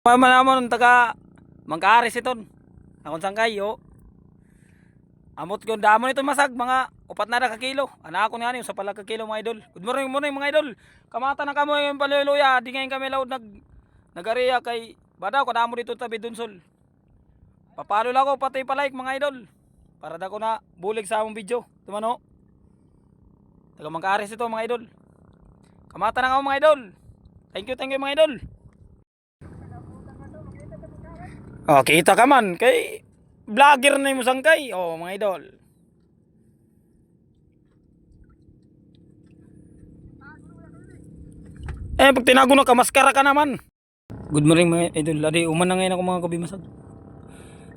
Mamanaman taga Mangkaaris iton. Akong sangkay yo. Amot ko damo nito masag mga 4 na kilo. Ana ako ni sa pala ka kilo mga idol. Good morning mga idol. Kamata na kamo yung paluya. Di ngayon kami laod nagariya kay badaw kadamo dito tabi dunsol. Papalo lang ako pati pa-like mga idol. Para dako na bulig sa among video. Tumano. Taga Mangkaaris ito mga idol. Kamata na ako mga idol. Thank you mga idol. Oh, kita ka man kay vlogger na yung sangkay. Oh, mga idol. Pag tinago na kamaskara ka naman. Good morning mga idol. Adi, uman na ngayon ako mga kabimasag.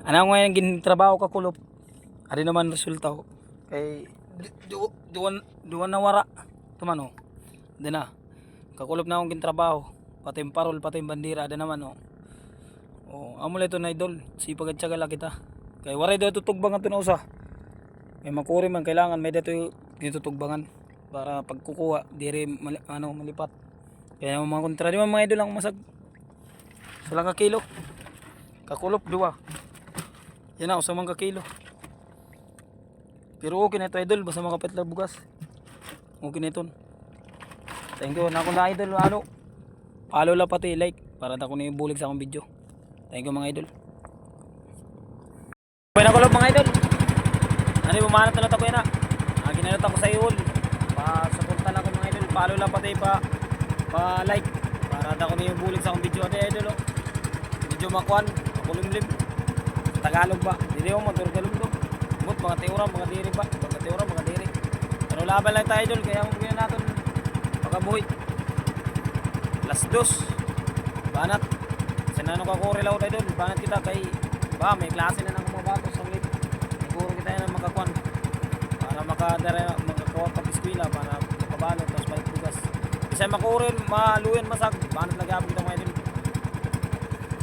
Ano ngayon gintrabaho ka kulop. Adi naman resulta ko. Kay duwan na wara. Tumano. Adi na. Kakulop na akong gintrabaho. Pati yung parol, pati yung bandira. Adi naman oh. Oh, amo ito na idol. Sipag at tsaga kita. Kay waray daw tutugbangan ito na usa. May makuri man kailangan may dito ditutugbangan para pagkukuha dire malipat. Kaya mga kontra di mga idol lang masag. Salang ka kilo. Kakulop 2. Yan na usa man ka kilo. Pero okay na ito idol basta makapit lang bugas. Okay na ito. Thank you na ako na idol follow lang pati like para na ko na ibulig sa akong video. Thank you mga idol. Pwede na kulop mga idol. Ano yung bumanat na ako yan na. Ginanot ako sa iul. Pa-supportan ako mga idol. Follow lang pati pa-like. Para na ko na yung bulig sa akong video. Ate idol Video makuan. Makulimlim. Tagalog ba? Hindi mo magturgalumdog. But mga tiura, mga diri ba? Mga tiura, mga diri. Pero laban lang tayo idol. Kaya mong gawin natin pagkabuhit. Last 2. Banat. Sinano ka ko relaw tayo idol. Banat kita kay ba may klase na ng mga bato sa lip. Siguro kita na makakuan para makakawa pag eskwela para makabalot tapos balik bugas. Kasi makurin, maluyan masag. Banat nag-abot kita mga idol.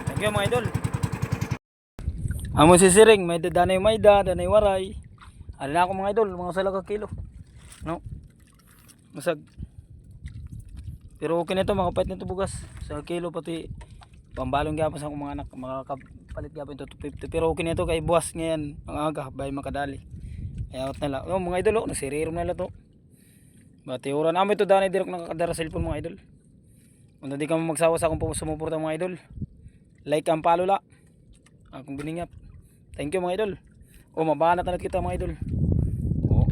Thank you mga idol. Amo sisiring, may danay mayda, danay waray. Ano na ako mga idol, mga sala ka kilo. No? Masag. Pero okay na ito, makapait na ito bugas. Sa kilo pati pambalong gapon sa akong mga anak, makakapalit gapon ito 250. Pero okay na ito kay buwas ngayon, ang aga, bay makadali. Kaya out nila. Oh, mga idol, nasirirom nila to. Batiuran. Amo ito danay dirok nakakadara sa cellphone mga idol. Kung hindi ka magsawa sa akong sumuporta mga idol, like ang palo la. Akong biningap. Thank you mga idol. Oh, mabanat na kita mga idol. Oh.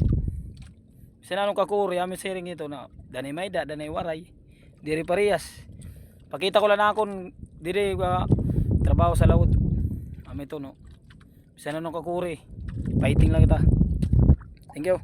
Sinanong kakuri, amin siring ito na danay mayda, danay waray. Diri parehas. Pakita ko lang na akong diri trabaho sa laod. Amin ito no. Sinanong kakuri. Fighting lang kita. Thank you.